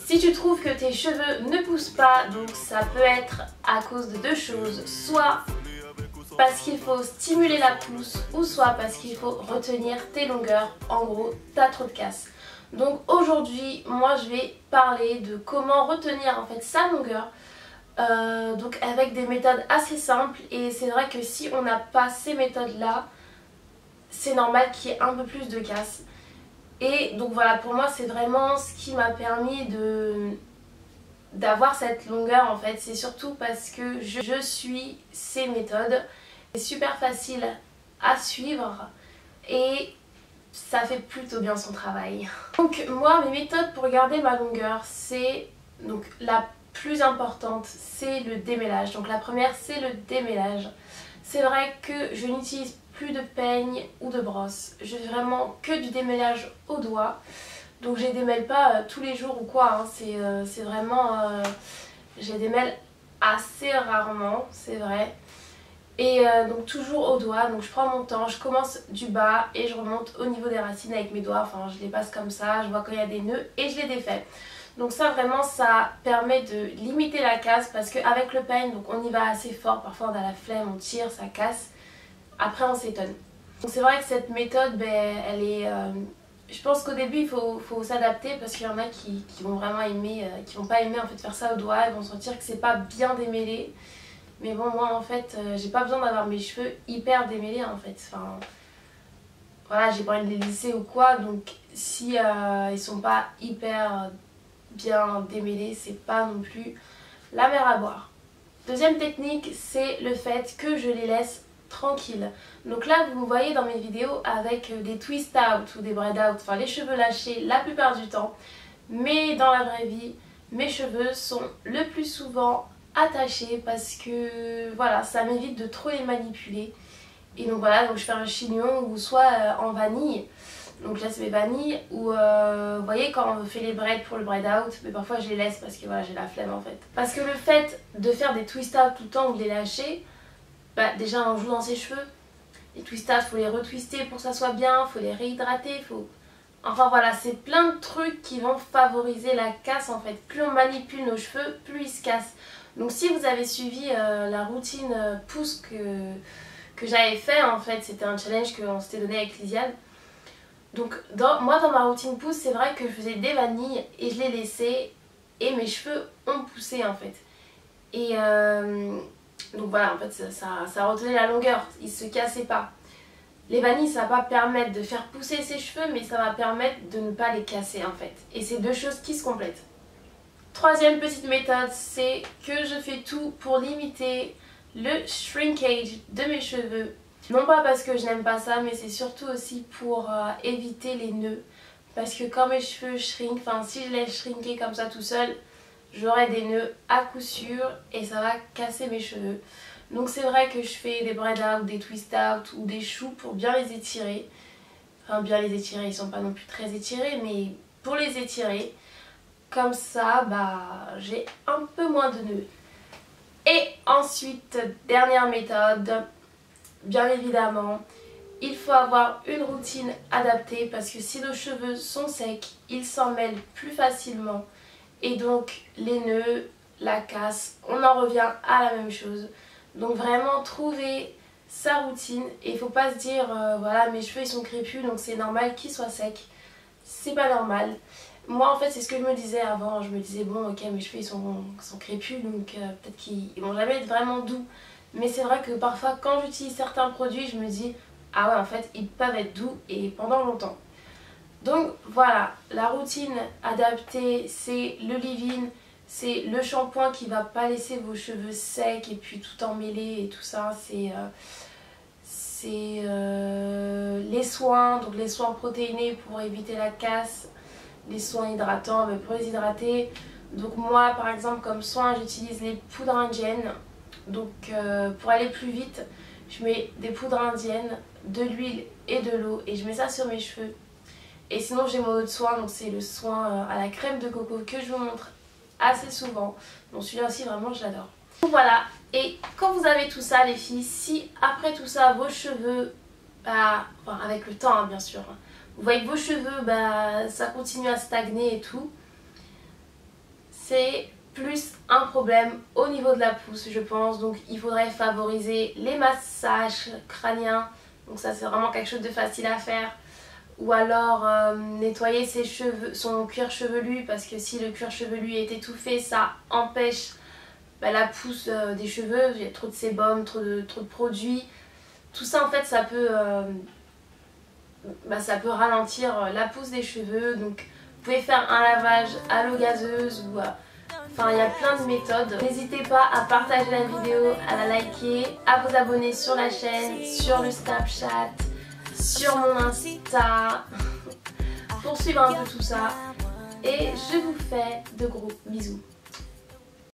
Si tu trouves que tes cheveux ne poussent pas, donc ça peut être à cause de deux choses, soit parce qu'il faut stimuler la pousse ou soit parce qu'il faut retenir tes longueurs. En gros, t'as trop de casse. Donc aujourd'hui, moi je vais parler de comment retenir en fait sa longueur, donc avec des méthodes assez simples. Et c'est vrai que si on n'a pas ces méthodes là, c'est normal qu'il y ait un peu plus de casse. Et donc voilà, pour moi c'est vraiment ce qui m'a permis d'avoir cette longueur en fait. C'est surtout parce que je suis ces méthodes. C'est super facile à suivre et ça fait plutôt bien son travail. Donc moi, mes méthodes pour garder ma longueur, c'est donc la plus importante, c'est le démêlage. Donc la première, c'est le démêlage. C'est vrai que je n'utilise plus de peigne ou de brosse. Je fais vraiment que du démêlage au doigt. Donc je les démêle pas tous les jours ou quoi. Hein. C'est vraiment... je les démêle assez rarement, c'est vrai. Et donc toujours au doigt, donc je prends mon temps, je commence du bas et je remonte au niveau des racines avec mes doigts, enfin je les passe comme ça, je vois quand il y a des nœuds et je les défais. Donc ça vraiment ça permet de limiter la casse parce qu'avec le peigne donc on y va assez fort, parfois on a la flemme, on tire, ça casse, après on s'étonne. Donc c'est vrai que cette méthode elle est... je pense qu'au début il faut s'adapter parce qu'il y en a qui vont vraiment aimer, qui vont pas aimer en fait faire ça au doigt, ils vont sentir que c'est pas bien démêlé. Mais bon, moi en fait, j'ai pas besoin d'avoir mes cheveux hyper démêlés en fait. Enfin, voilà, j'ai pas envie de les lisser ou quoi. Donc si ils sont pas hyper bien démêlés, c'est pas non plus la mer à boire. Deuxième technique, c'est le fait que je les laisse tranquilles. Donc là, vous me voyez dans mes vidéos avec des twist out ou des braid out, enfin les cheveux lâchés la plupart du temps. Mais dans la vraie vie, mes cheveux sont le plus souvent attachés parce que voilà, ça m'évite de trop les manipuler. Et donc voilà, donc je fais un chignon ou soit en vanille. Donc là c'est mes vanilles ou vous voyez quand on fait les braids pour le braid out, mais parfois je les laisse parce que voilà j'ai la flemme en fait. Parce que le fait de faire des twist out tout le temps ou de les lâcher, bah déjà on joue dans ses cheveux. Les twist out faut les retwister pour que ça soit bien, faut les réhydrater, faut... Enfin voilà, c'est plein de trucs qui vont favoriser la casse en fait. Plus on manipule nos cheveux, plus ils se cassent. Donc si vous avez suivi la routine pousse que j'avais fait en fait, c'était un challenge qu'on s'était donné avec Lisiane. Donc moi dans ma routine pousse, c'est vrai que je faisais des vanilles et je les laissais et mes cheveux ont poussé en fait. Et donc voilà, en fait ça retenait la longueur, ils se cassaient pas. Les vanilles ça va pas permettre de faire pousser ses cheveux mais ça va permettre de ne pas les casser en fait. Et c'est deux choses qui se complètent. Troisième petite méthode, c'est que je fais tout pour limiter le shrinkage de mes cheveux. Non pas parce que je n'aime pas ça, mais c'est surtout aussi pour éviter les nœuds. Parce que quand mes cheveux shrink, enfin si je les shrinker comme ça tout seul, j'aurai des nœuds à coup sûr et ça va casser mes cheveux. Donc c'est vrai que je fais des braid out, des twist out ou des choux pour bien les étirer. Enfin bien les étirer, ils sont pas non plus très étirés, mais pour les étirer. Comme ça, bah, j'ai un peu moins de nœuds. Et ensuite, dernière méthode, bien évidemment, il faut avoir une routine adaptée parce que si nos cheveux sont secs, ils s'en mêlent plus facilement. Et donc, les nœuds, la casse, on en revient à la même chose. Donc vraiment, trouver sa routine. Et il ne faut pas se dire, voilà, mes cheveux ils sont crépus, donc c'est normal qu'ils soient secs. C'est pas normal. Moi en fait c'est ce que je me disais avant, je me disais bon ok mes cheveux ils sont crépus donc peut-être qu'ils vont jamais être vraiment doux. Mais c'est vrai que parfois quand j'utilise certains produits je me dis ah ouais en fait ils peuvent être doux et pendant longtemps. Donc voilà, la routine adaptée c'est le leave-in, c'est le shampoing qui va pas laisser vos cheveux secs et puis tout emmêlés et tout ça, c'est les soins, donc les soins protéinés pour éviter la casse, les soins hydratants mais pour les hydrater. Donc moi par exemple comme soin j'utilise les poudres indiennes. Donc pour aller plus vite je mets des poudres indiennes, de l'huile et de l'eau et je mets ça sur mes cheveux. Et sinon j'ai mon autre soin, donc c'est le soin à la crème de coco que je vous montre assez souvent. Donc celui-là aussi vraiment je l'adore. Voilà, et quand vous avez tout ça les filles, si après tout ça vos cheveux, enfin avec le temps hein, bien sûr, vous voyez que vos cheveux ça continue à stagner et tout, c'est plus un problème au niveau de la pousse, je pense. Donc il faudrait favoriser les massages crâniens. Donc ça c'est vraiment quelque chose de facile à faire. Ou alors nettoyer ses cheveux, son cuir chevelu, parce que si le cuir chevelu est étouffé, ça empêche la pousse des cheveux. Il y a trop de sébum, trop de produits. Tout ça en fait ça peut ralentir la pousse des cheveux. Donc vous pouvez faire un lavage à l'eau gazeuse ou enfin il y a plein de méthodes. N'hésitez pas à partager la vidéo, à la liker, à vous abonner sur la chaîne, sur le Snapchat, sur mon Insta pour suivre un peu tout ça. Et je vous fais de gros bisous.